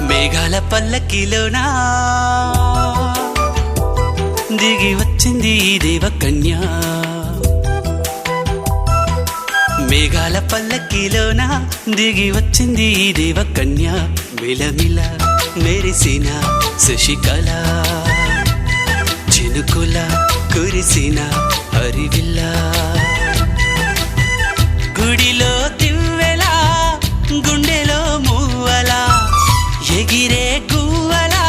మేఘాల పల్లకిలోనా దిగి వచ్చింది దేవకన్య. మేఘాల పల్లకిలోనా దిగి వచ్చింది దేవకన్య. మిలమిల మెరిసిన శశికళ చినుకుల కురిసిన హరివిల్ల. గుడిలో దివ్వెలా గుండెలో మూవలా ఎగిరే గువ్వలా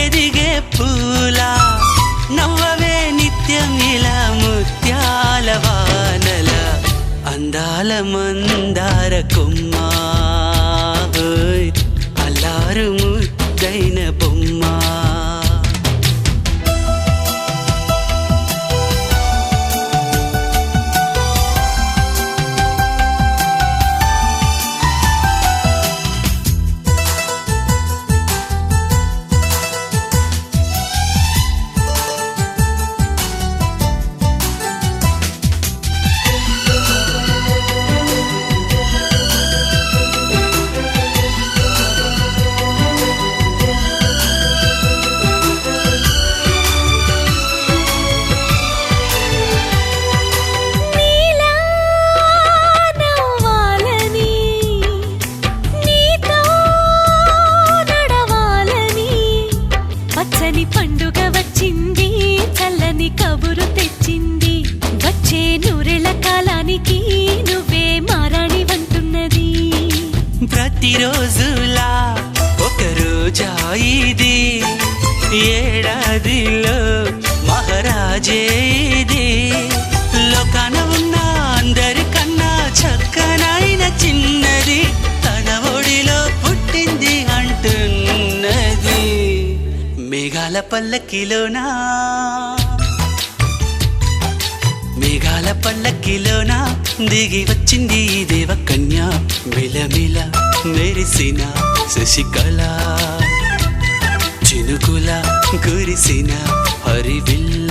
ఎదిగే పూలా. నవ్వవే నిత్యం ఇలా ముత్యాల వానల అందాల మందార కొమ్మ. అల్లారు ముద్దైన బొమ్మ. పండుగ వచ్చింది చల్లని కబురు తెచ్చింది. వచ్చే నూరెళ్ళ కాలానికి నువ్వే మారాణి వంటున్నది. ప్రతిరోజులా ఒక రోజా ఇది ఏడాదిలో మహారాజే ఇది. లోకాన ఉన్న అందరికన్నా చక్కనైన చిన్నది తన ఒడిలో పుట్టింది అంటున్నది. మేఘాల పల్లకిలోనా మేఘాల పల్లకిలోనా దిగి వచ్చింది దేవకన్య. మిలమిల మెరిసిన శశికళ చినుకుల కురిసిన హరివిల్ల.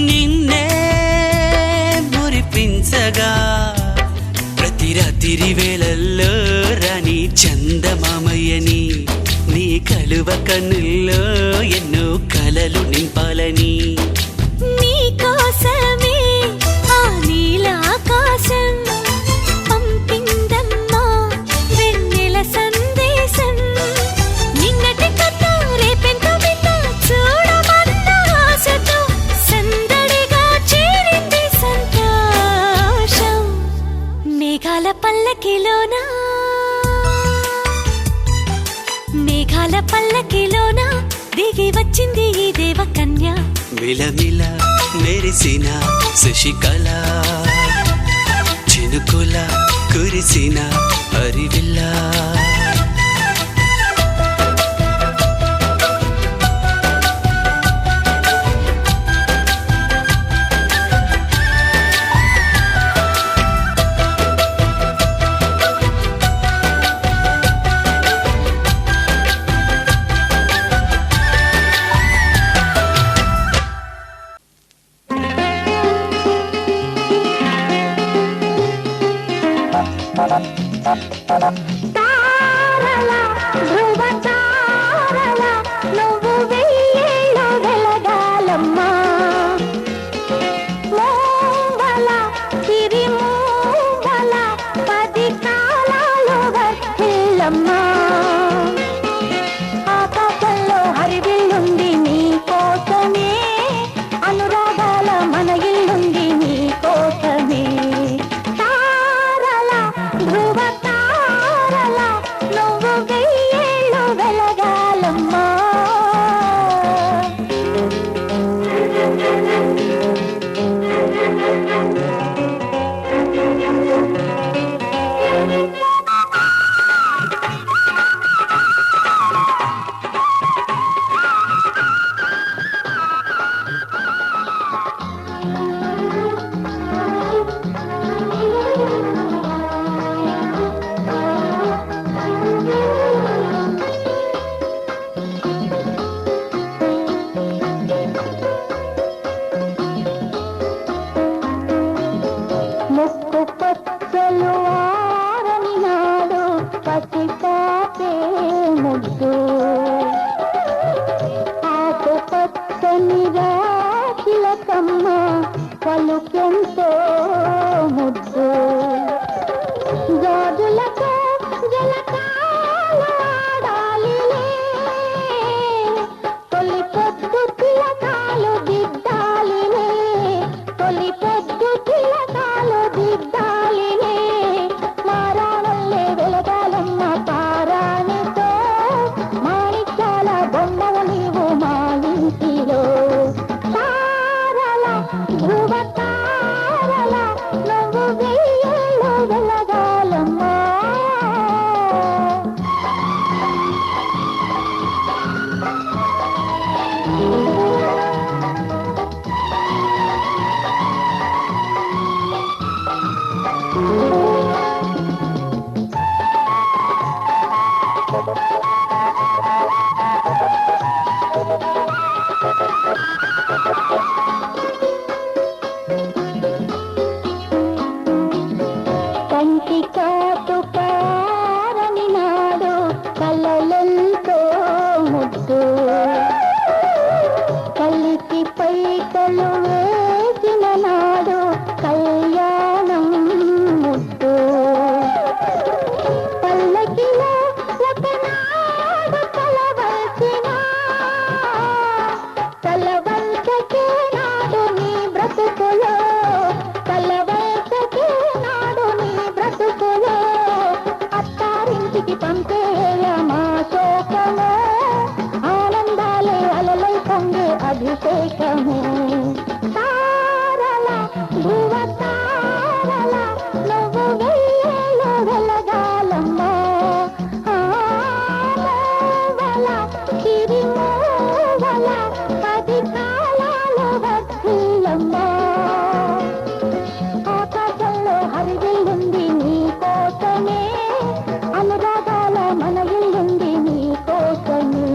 నిన్నే మురిపించగా ప్రతి రాత్రి వేళల్లో రాణి చందమామయ్యని నీ కలువ కన్నుల్లో ఎన్నో కలలు నింపాలని. నీ కోసమే ఆ నీలాకాశం పంపిందమ్మా వెన్నెల సందేశం. నిన్నటి కథ రేపెంత వింత చూడమన్న ఆశతో సందడిగా చేరింది సంతోషం. మేఘాల పల్లకిలోనా మేఘాల పల్లకిలోనా దిగి వచ్చింది ఈ దేవకన్య. మిలమిల మెరిసిన శశికళ చినుకుల కురిసిన హరివిల్ల. అభిషేకము తారల ధ్రువ తారల నువ్వు వెయ్యేళ్ళు వెలగాలమ్మో మోవల తిరిమోవల 10 కాలాలు వర్ధిల్లమ్మో ఆకాశంలో హరివిల్లుంది నీ కోసమే అనురాగాల మన ఇల్లుంది నీ కోసమే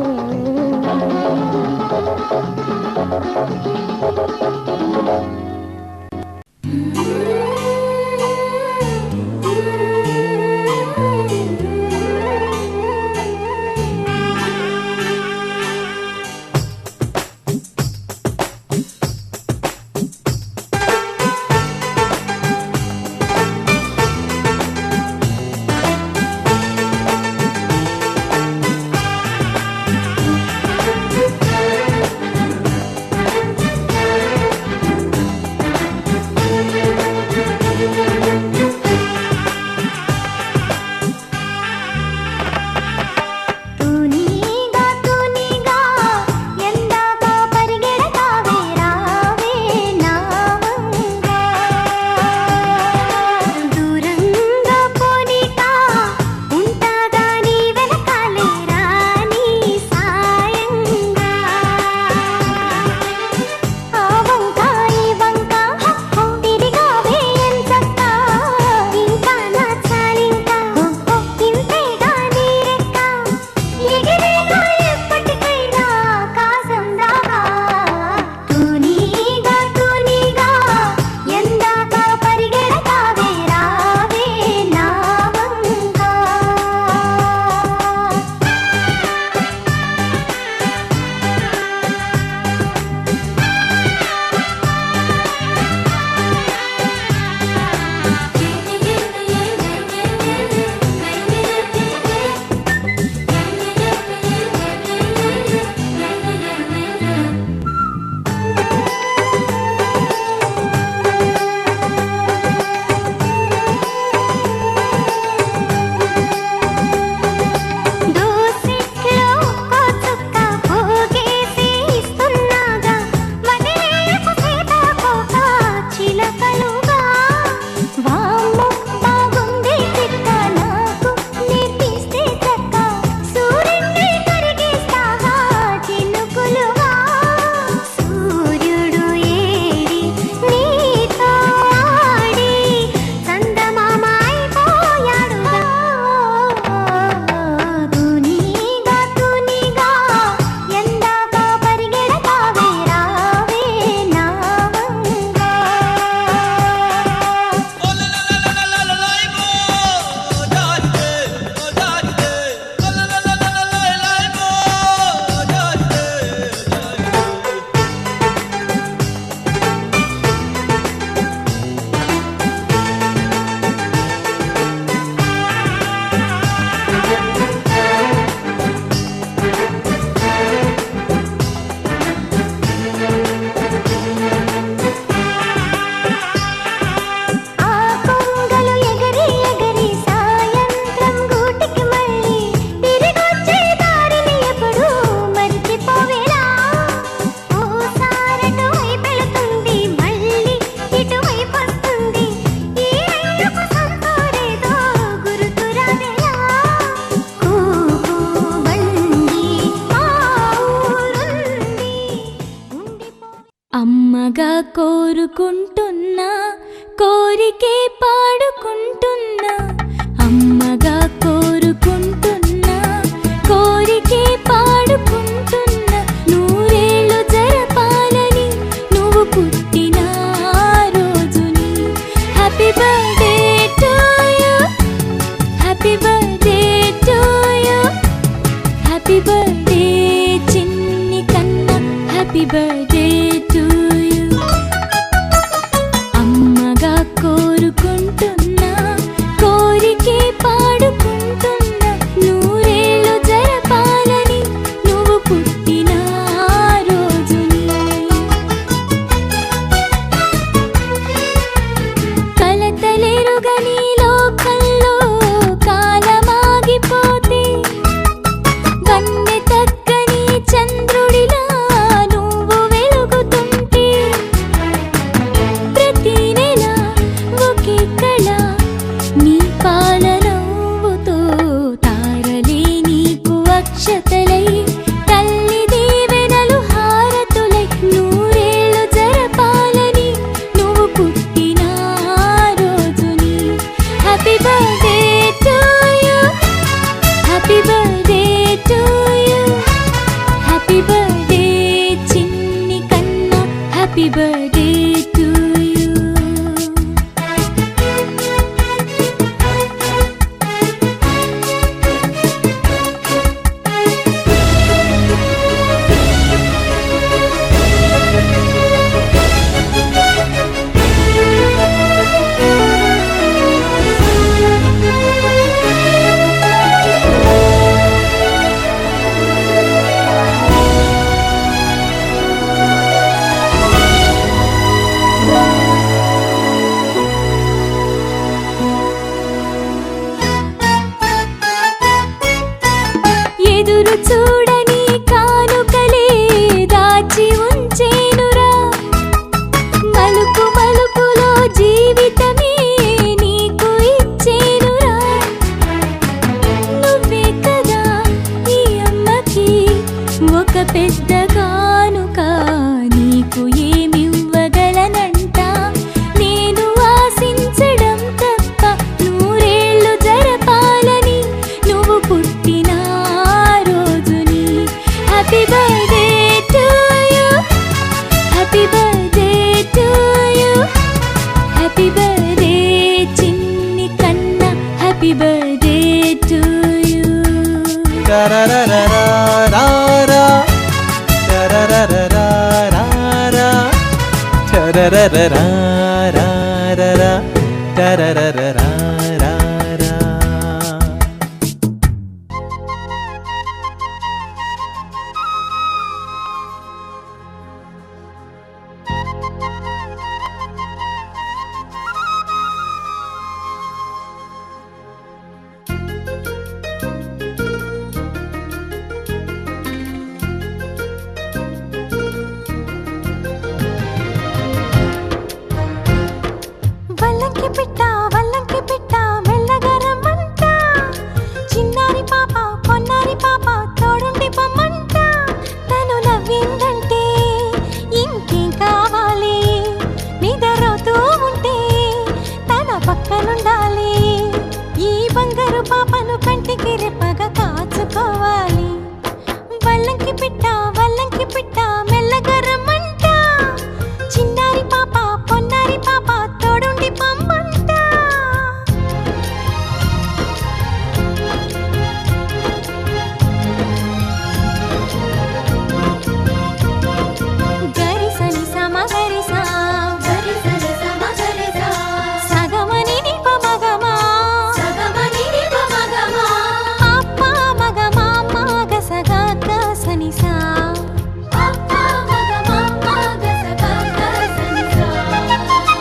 అమ్మగా కోరుకుంటున్నా కోరికే పాడుకుంటున్నా అమ్మగా కోరుకుంటున్నా కోరికే పాడుకుంటున్నా నూరేళ్ళు జరపాలని నువ్వు పుట్టిన రోజుని happy birthday to you happy birthday to you happy birthday చిన్ని కన్నా హ్యాపీ బర్త్డే టు యు అమ్మగా కోరుకుంటున్నా కోరికే పాడుకుంటున్నా నూరేళ్ళు జరపాలని నువ్వు పుట్టిన రోజుని కలతలెరుగని లోకంలో కాలమాగిపోతే వన్నె తగ్గని చంద్రుడిలా నువ్వు ఒక పెద్ద కానుక నీకు ఏమివ్వగలనంట నేను ఆశించడం తప్ప నూరేళ్ళు జరపాలని నువ్వు పుట్టిన రోజుని happy birthday to you happy birthday to you happy birthday చిన్ని కన్నా happy birthday to you Vallanki పిట్ట మెల్లగా రమ్మంట చిన్నారి పాప పొన్నారి పాప తోడుండి పొమ్మంట తను నవ్విందంటే ఇంకేం కావాలి నిద్రపోతూ ఉంటే తన పక్కనుండాలి ఈ బంగారు పాపను కంటికి రెప్పగా కాచుకోవాలి వల్లంకి పిట్ట మెల్లగా రమ్మంట చిన్నారి పాప పొన్నారి పాప తోడుండి పొమ్మంట గరి సని సమ గరి సా గరి సని సమ గరి సా సగమని ని పమగమా సగమని ని పమగమా అప్ప మగమా మగ సగ గ సని సా అప్ప మగమా మగ సగ గ సని సా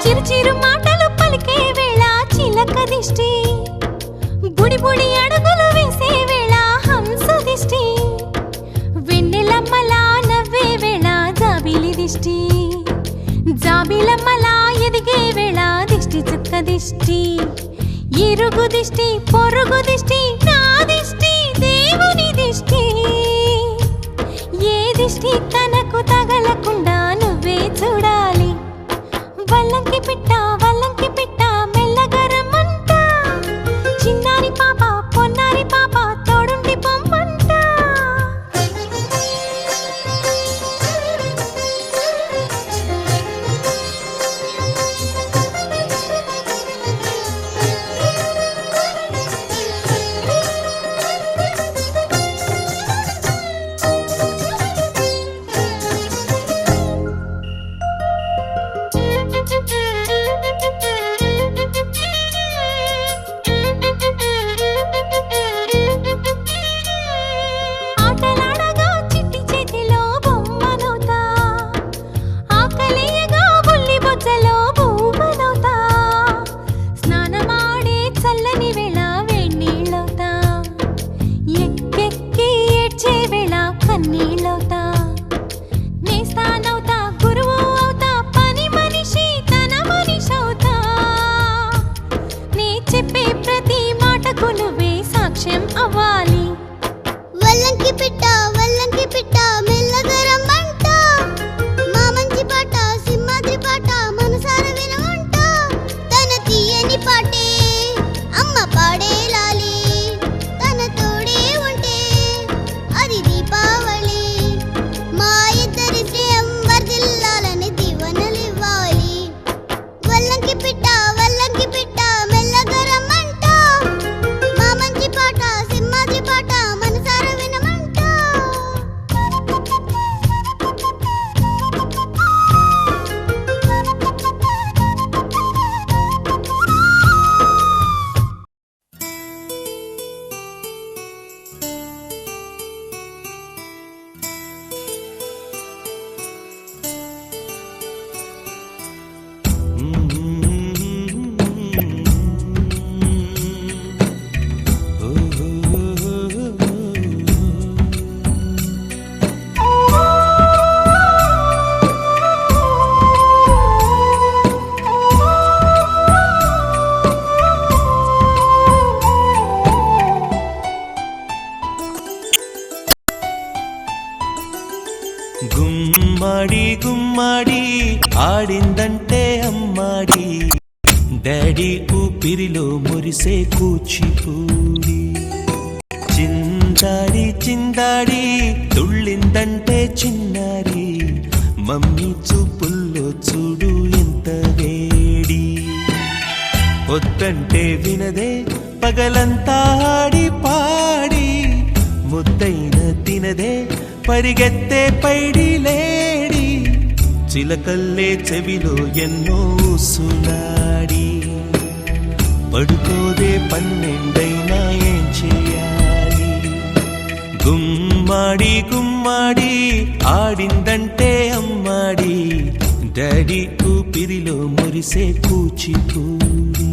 చిరు చిరు మాటలు పలికే వేళ చిలక దిష్టి బుడి బుడి అడుగులు వేసే వేళ హంస దిష్టి వెన్నెలమ్మలా నవ్వే వేళ జాబిలి దిష్టి జాబిలమ్మలా ఎదిగే వేళ దిష్టి చుక్క దిష్టి ఇరుగు దిష్టి పొరుగు దిష్టి నా దిష్టి దేవుని దిష్టి ఏ దిష్టి తనకు తగలకుండా నువ్వే చూడాలి వల్లంకి పిట్ట మెల్లగా రమ్మంట చిన్నారి పాప పొన్నారి పాప తోడుండి పొమ్మంట గుమ్మాడి గుమ్మాడి ఆడిందంటే అమ్మాడి డాడీ ఊపిరిలో మురిసే కూచిపూడి చిందాడి చిందాడి తుళ్ళిందంటే చిన్నారి మమ్మీ చూపుల్లో చూడు ఎంత వేడి వద్దంటే వినదే పగలంతా ఆడి పాడి ముద్దైన తినదే పరిగెత్తే పైడి లేడి చిలకల్లే చెవిలో ఎన్నో సులాడి పడుకోదే పన్నెండైనా ఏం చేయాలి గుమ్మాడి గుమ్మాడి ఆడిందంటే అమ్మాడి డాడీ ఊపిరిలో మురిసే కూచిపూడి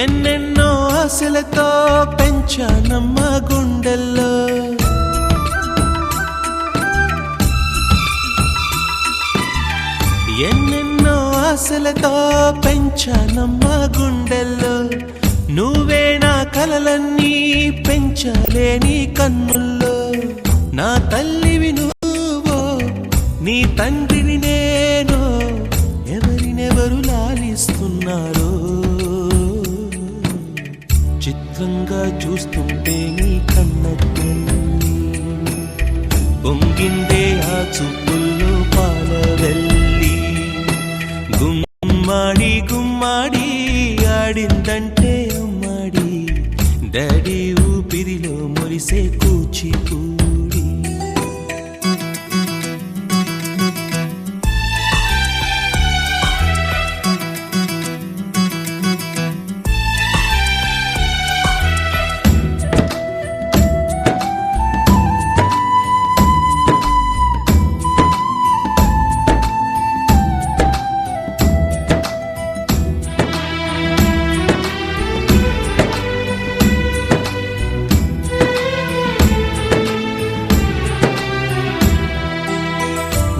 ఎన్నెన్నో ఆశలతో పెంచానమ్మ గుండెల్లో ఎన్నెన్నో ఆశలతో పెంచానమ్మ గుండెల్లో నువ్వే నా కలలన్నీ పెంచలేని కన్నుల్లో నా తల్లివి నువ్వో నీ తండ్రిని నేను ఎవరినెవరు లాలిస్తున్నారో చిత్రంగా చూస్తుంటే నీ కన్నెల్లి పొంగిందే ఆ చూపుల్లో పాలవెల్లి గుమ్మాడి గుమ్మాడి ఆడిందంటే అమ్మాడి డాడీ ఊపిరిలో మురిసే కూచిపూడి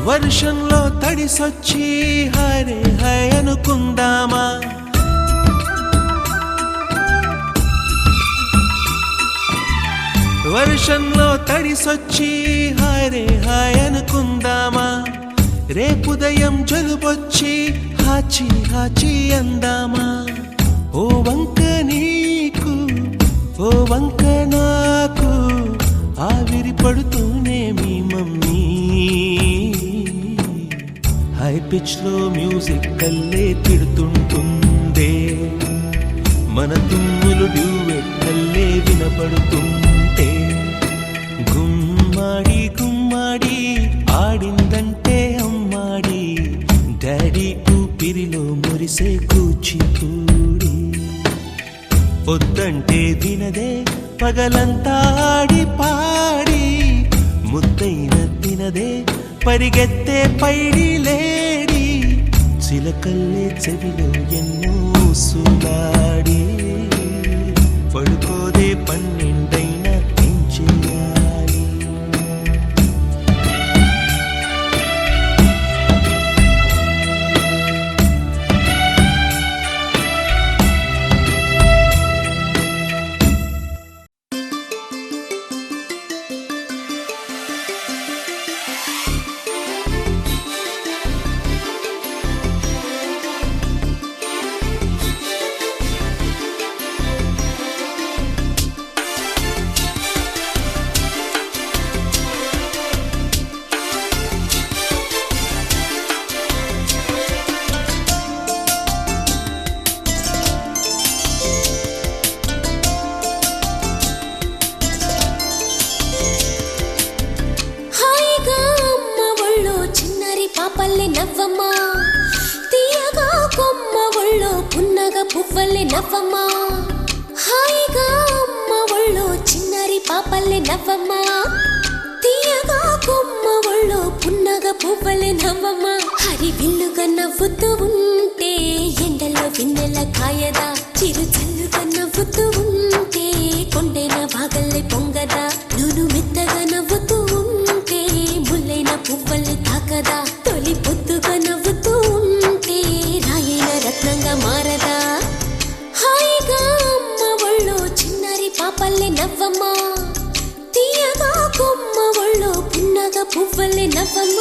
వర్షంలో తడిసొచ్చి హరే హై అనుకుందామా వర్షంలో తడిసొచ్చి హరే హై అనుకుందామా రేపుదయం జలుబొచ్చి హాచి హాచి అందామా ఓ వంక నీకు ఓ వంక నాకు ఆవిరి పడుతూనే మీ మమ్మీ హై పిచ్ లో మ్యూజిక్ కల్లే తిడుతుంటుందే మన తుమ్ములు డ్యూయెట్ కల్లే వినపడుతుంటే గుమ్మాడి గుమ్మాడి ఆడిందంటే అమ్మాడి డాడీ ఊపిరిలో మురిసే కూచిపూడి వద్దంటే వినదే పగలంతా ఆడి పాడి ముద్దైన తినదే పరిగెత్తే పైడి లేడి చిలకల్లే చెవిలో ఎన్నో సులాడి పడుకోదే పన్నెండైనా ఏం చేయాలి పాపల్లె నవ్వమ్మా తీయగా కొమ్మ ఒళ్ళో పున్నగ పువ్వల్లె నవ్వమ్మా హాయిగా అమ్మ ఒళ్ళో చిన్నారి పాపల్లె నవ్వమ్మా పువ్వలే నవ్వమ్మ హరి విల్లుగా నవ్వుతూ ఉంటే ఎండలో వెన్నెల కాయదా చిరు చల్లుగా నవ్వుతూ ఉంటే కొండైన భాగల్లే పొంగదా నూను మెత్తగా నవ్వుతూ ఉంటే ముల్లైన పువ్వల్ని తాకదా తొలి పొద్దుగా నవ్వుతూ ఉంటే రాయైన రత్నంగా మారదా హాయిగా అమ్మ ఒళ్ళో చిన్నారి పాపల్లే నవ్వమ్మ తీయగా కొమ్మ ఒళ్ళో పున్నగా పువ్వల్లే నవ్వమ్మ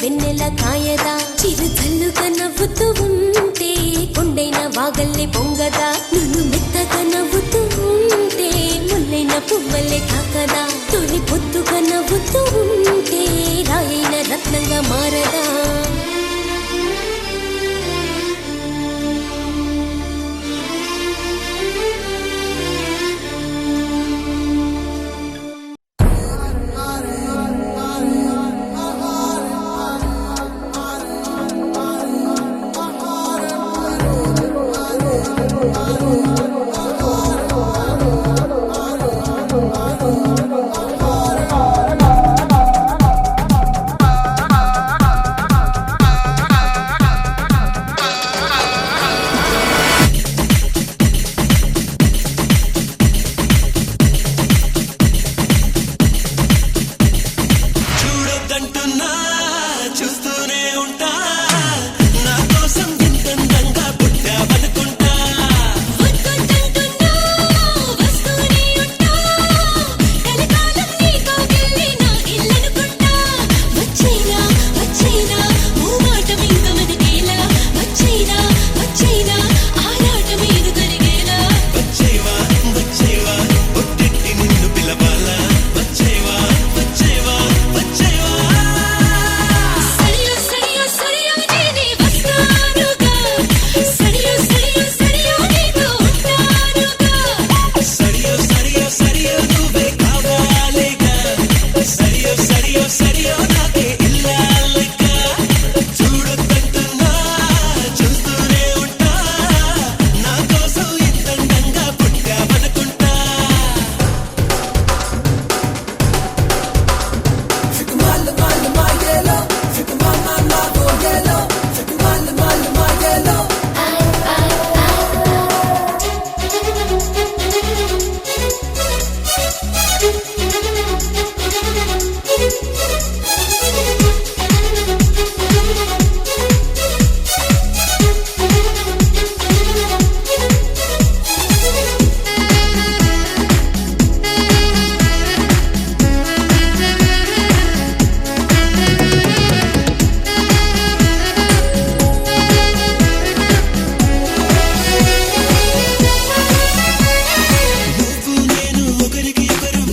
వెన్నెల కాయదా చిరు చల్లుగా నవ్వుతూ ఉంటే కొండైన వాగల్లే పొంగదా నువ్వు మెత్తగా నవ్వుతూ ఉంటే ముల్లైన పువ్వలే తాకదా తొలి పొద్దుగా నవ్వుతూ ఉంటే రాయైన రత్నంగా మారదా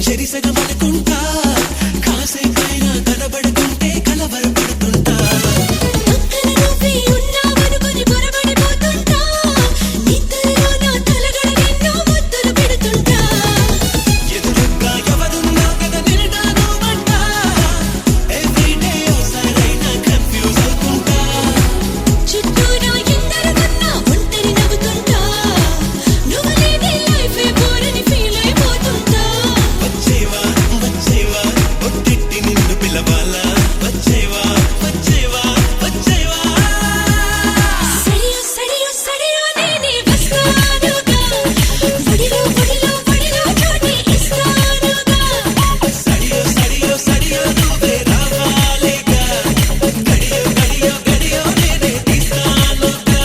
చెరిసగమనుకుంటా కాసేపైనా కనబడుతుంటే కలవరపడుతుంటా పక్కన నువ్వే ఉన్నావనుకొని పొరబడిపోతుంటా నిద్రలో నా తలగడ నిన్ను ముద్దులు పెడుతుంటా ఎదురుగా ఎవరున్నా కదా నిరడానోమంట ఎవ్రీడే ఒకసారైనా కన్ఫ్యూజ్ అవుతుంటా చుట్టూరా ఎందరు ఉన్నా ఒంటరి నవ్వుతుంటా నువ్వు లేని లైఫే బోరని ఫీల్ అయిపోతుంటా వచ్చేవా వచ్చేవా ఒట్టిట్టి నిన్ను పిలవాలా వచ్చేవా వచ్చేవా వచ్చేవా సడియో సడియో సడియో నేనే వస్తానుగా ఒడిలో ఒడిలో ఒడిలో చోటి ఇస్తానుగా సడియో సడియో సడియో నువ్వే రావాలిగా గడియో గడియో గడియో నేనే తీస్తానుగా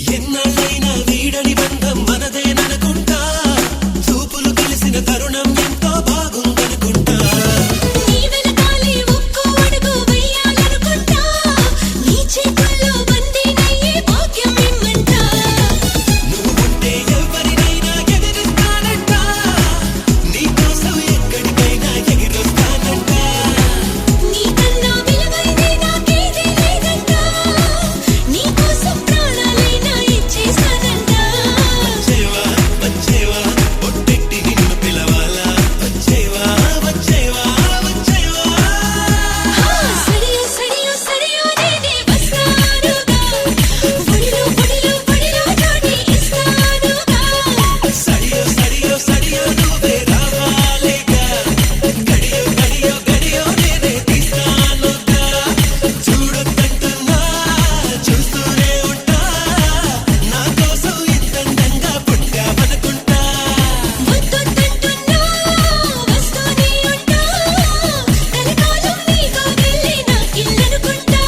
ఎన్నాళ్ళైనా వీడని బంధం మనదేననుకుంటా చూపులు కలిసిన తరుణం ఎంతో బాగుందనుకుంటా నీ వెనకాలే ఒక్కో అడుగు వెయ్యాలనుకుంటా నీ చేతుల్లో బందీనయ్యే భాగ్యం ఇమ్మంటా నువ్వు ఉంటే ఎవరినైనా ఎదిరిస్తానంట నీకోసం ఎక్కడికైనా ఎగిరొస్తానంట నీకన్నా విలువైంది నాకేదీ లేదంట నీకోసం ప్రాణాలైనా ఇచ్చేస్తానంట వచ్చేవా వచ్చేవా ఒట్టెట్టి నిన్ను పిలవాలా వచ్చేవా వచ్చేవా వచ్చేవా సడియో సడియో సడియో నేనే వస్తానుగా ఒడిలో ఒడిలో ఒడిలో చోటి ఇస్తానుగా సడియో సడియో సడియో నువ్వే రావాలిగా గడియో గడియో గడియో నేనే తీస్తానుగా చూడొద్దంటున్నా చూస్తూనే ఉంటా నా కోసం ఇంతంగా పుట్టావనుకుంటా వద్దొద్దంటున్నా వస్తూనే ఉంటా కలకాలం నీతో వెళ్ళి నా ఇల్లనుకుంటా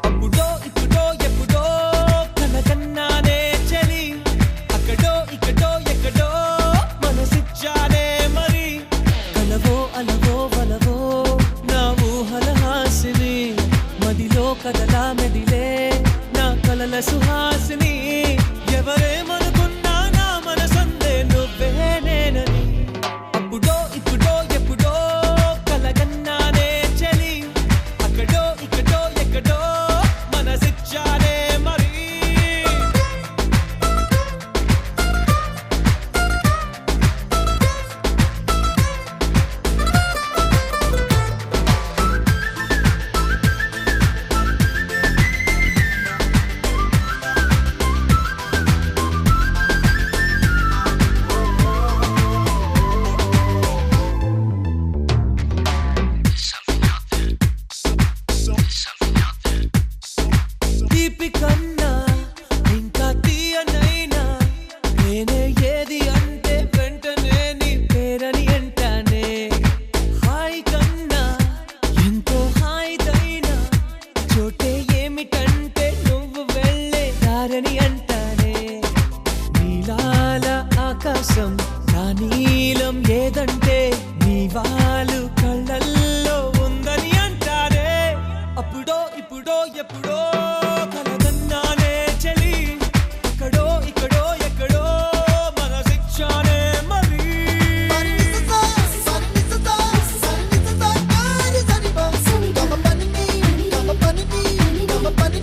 అప్పుడో ఇప్పుడో ఎప్పుడో కనకన్నానే చలి అక్కడో ఇక్కడో ఎక్కడో మనసిచ్చానే మరి కలవో అలవో వలవో నా ఊహల హాసిని మదిలో కదలా మెదిలే నా కలల సుహాసిని ఎవరేమనుకున్నా నా మనసందే నువ్వే నేనని అప్పుడో ఇప్పుడో ఎప్పుడో కలగన్నానే చలి అక్కడో ఇక్కడో ఎక్కడో మనసిచ్చానే మరి తీపి కన్నా ఇంకా తీయనైనా నేనే ఏది అంటే వెంటనే నీ పేరని అంటానే హాయ్ కన్నా ఎంతో హాయిదైనా చోటే ఏమిటంటే నువ్వు వెళ్ళే దారని అంటానే నీలాల ఆకాశం నా నీలం ఏదంటే నీ వాళ్ళు కళ్ళల్లో ఉందని అంటారే అప్పుడో ఇప్పుడో ఎప్పుడో కలగన్నానే చలి అక్కడో ఇక్కడో ఎక్కడో మనసిచ్చానే మరి Gama pani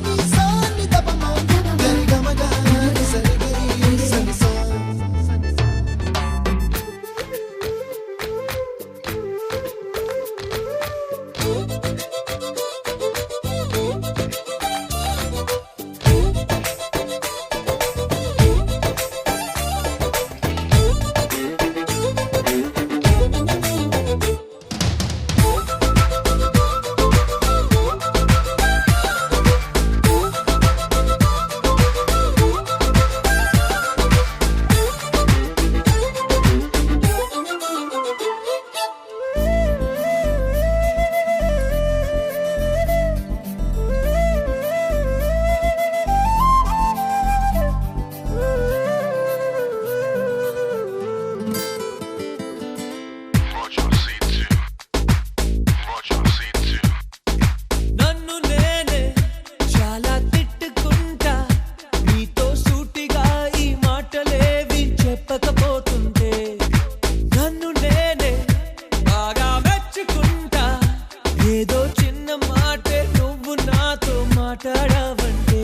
మాట్లాడావంటే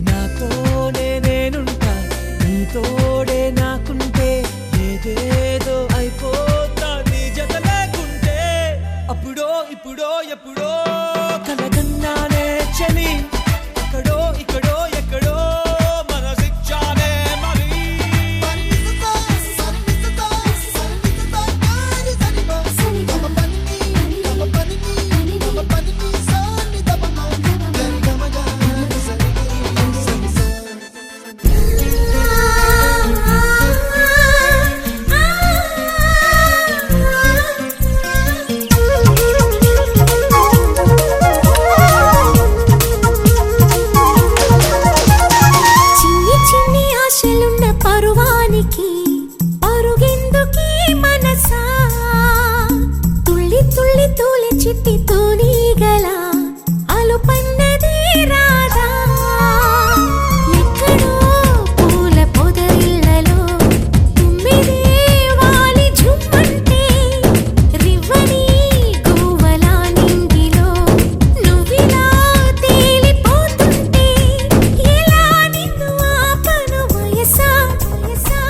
నాతోనే నేనుంటా, నీతోడే నాకుంటే ఏదేదో అయిపోతా నీ జత లేకుంటే. అప్పుడో ఇప్పుడో ఎప్పుడో కలగన్నానే చలి, అక్కడో ఇక్కడో ఎక్కడో మనసిచ్చానే మరి. చిన్ని చిన్ని ఆశలున్న పరువానికి పరుగెందుకే మనసా, తుళ్ళి తుళ్ళి తూలి చిట్టి తూనీగల అలుపన్నదే రాదా. ఎక్కడో పూల పొదరిళ్ళలో తుమ్మిదే వాలి ఝుమ్మంటే, రివ్వని గువ్వల నింగిలో నువ్విలా తేలిపోతుంటే, ఎలా నిన్ను ఆపను వయసా వయసా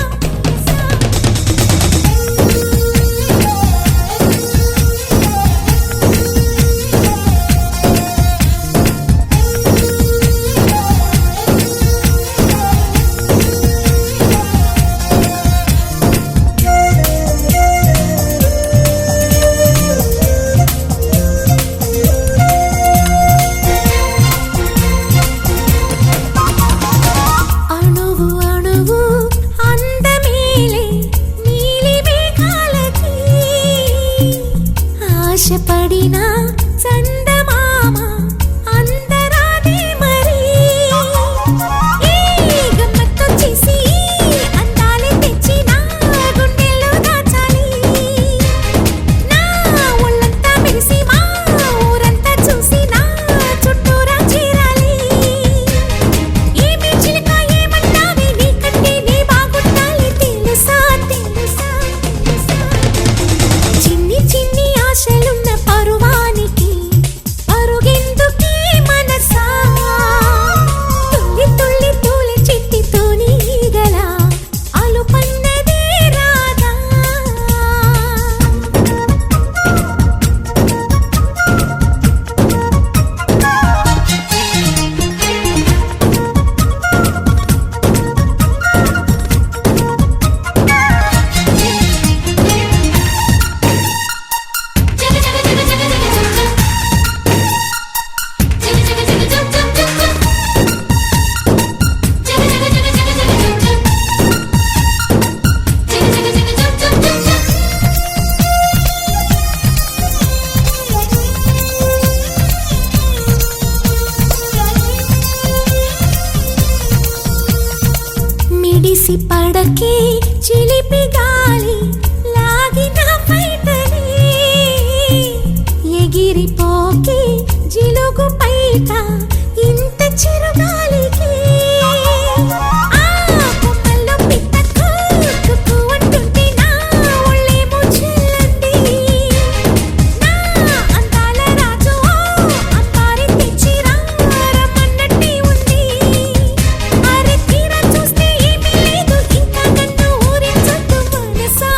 వయసా. అణువు అణువు అందమేలే నీలి మేఘాలకి, ఆశపడిన చందమామ అందరాదే మరి. ఈ గమ్మత్తొచ్చేసి అందాలే తెచ్చి నా గుండెల్లో దాచాలి, నా ఒళ్ళంతా మెరిసి మా ఊరంతా చూసి నా చుట్టూరా చేరాలి. ఏమి చిలక ఏమన్నావే నీకంటే నీ బాగుండాలి తెలుసా తెలుసా తెలుసా. చిన్ని చిన్ని ఆశలున్న పరువానికి పరుగెందుకే మనసా, తుళ్ళి తుళ్ళి తూలి చిట్టి తూనీగల అలుపన్నదే రాదా. మిడిసి పడకే చిలిపి గాలి లాగిన పైటని, ఎగిరిపోకే జిలుగు పైట ఇంత చిరుగాలికి. ఆ కొమ్మల్లో పిట్ట కూకుకు అంటుంటే నా ఒళ్ళేమో చల్లండి, నా అందాల రాజు అంబారి తెచ్చి రమ్మన్నట్టే ఉంది. అరే తీరా చూస్తే ఏమీ లేదు ఇంకా నన్ను ఊరించొద్దు మనసా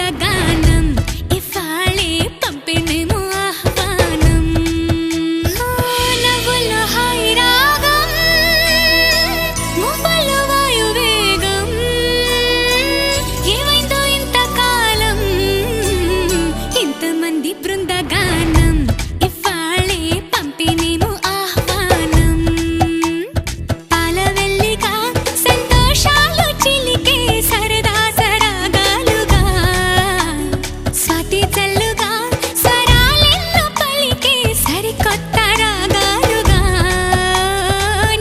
బృందగానం ఇవాళే పంపిణేమో ఆహ్వానం నవ్వుల హాయి రాగం మువ్వల వాయువేగం ఏమైందో ఇంతకాలం ఇంతమంది బృందగానం ఇవాళే పంపిణేమో ఆహ్వానం పాలవెల్లిగా సంతోషాలు చిలికే సరదా సరాగాలుగా స్వాతి చల్లుగా స్వరాలెన్నో పలికే సరికొత్త రాగాలుగా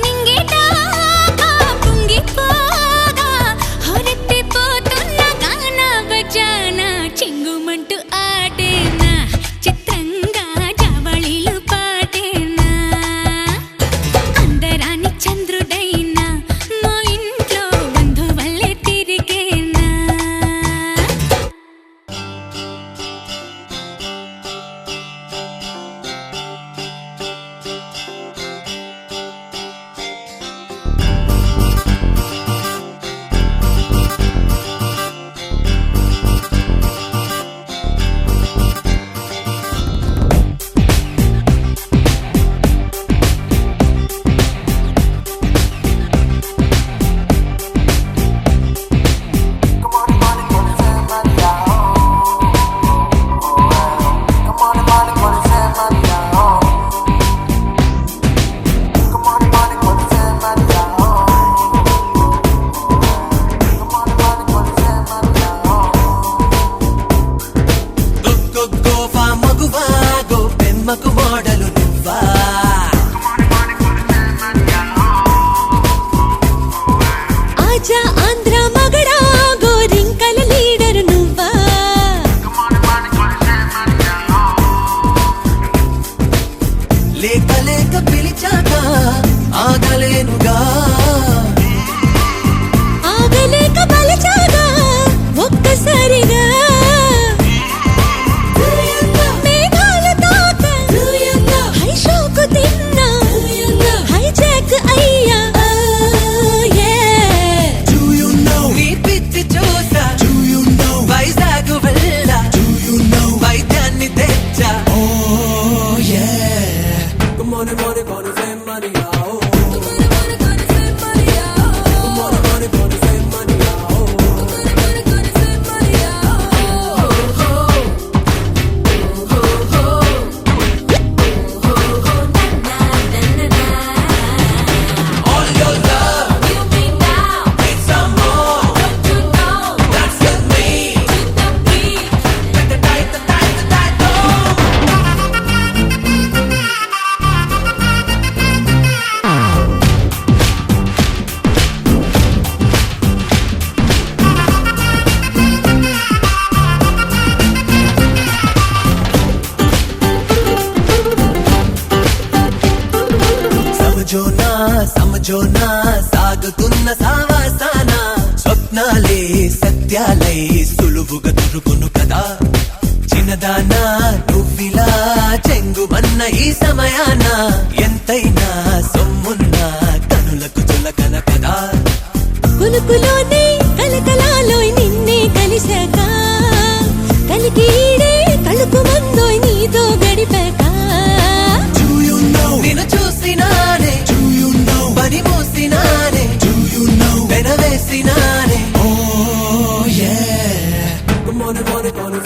నింగిదాకా పొంగిపోగా హొరెత్తిపోతున్న గాన బజాన చింగుమంటూ ఆడేనా చిత్రంగా జావళిలు పాడేనా అందరాని చంద్రుడైనా మా ఇంట్లో బంధువల్లే తిరిగేనా గోవా మగువా గో పెమ్మకు మోడలు నువ్వా ఆజా ఆంధ్ర మగడా గోరింకల లీడర్ నువ్వా లేక లేక పిలిచాక ఆగలేనుగా ఆగలేక బలిచాగా ఒక్కసారిగా మేఘాల తాక హై షోకు తిన్నా హైజాక్ అయ్యా Do you know నీ పిచ్చి చూసా Do you know వైజాగ్ వెళ్ళా Do you know వైద్యాన్ని తెచ్చా Oh yeah Come on, money, money, fame, money, oh Come on, money, money, fame, money, oh Come on, money, money, fame, money, oh Come on, money, money, fame, money, All your love need some more That's with me Like the tight, oh సమజోనా సాగుతున్న సావాసాన స్వప్నాలే సత్యాలై సులువుగా దొరుకును కదా చిన్నదానా నువ్విలా చెంగుమన్న ఈ సమయాన ఎంతైనా సొమ్మున్నా కనులకు చులకన కదా కులుకులోనే కలకలాలోయ్ నిన్నే కలిసాక కలికీడే కలుపు మందోయ్ నీతో గడిపాక Do you know నిన్ను చూసినానే Do you know బని మూసినానే Do you know వెనవేసినానే Oh yeah Come on, money, money,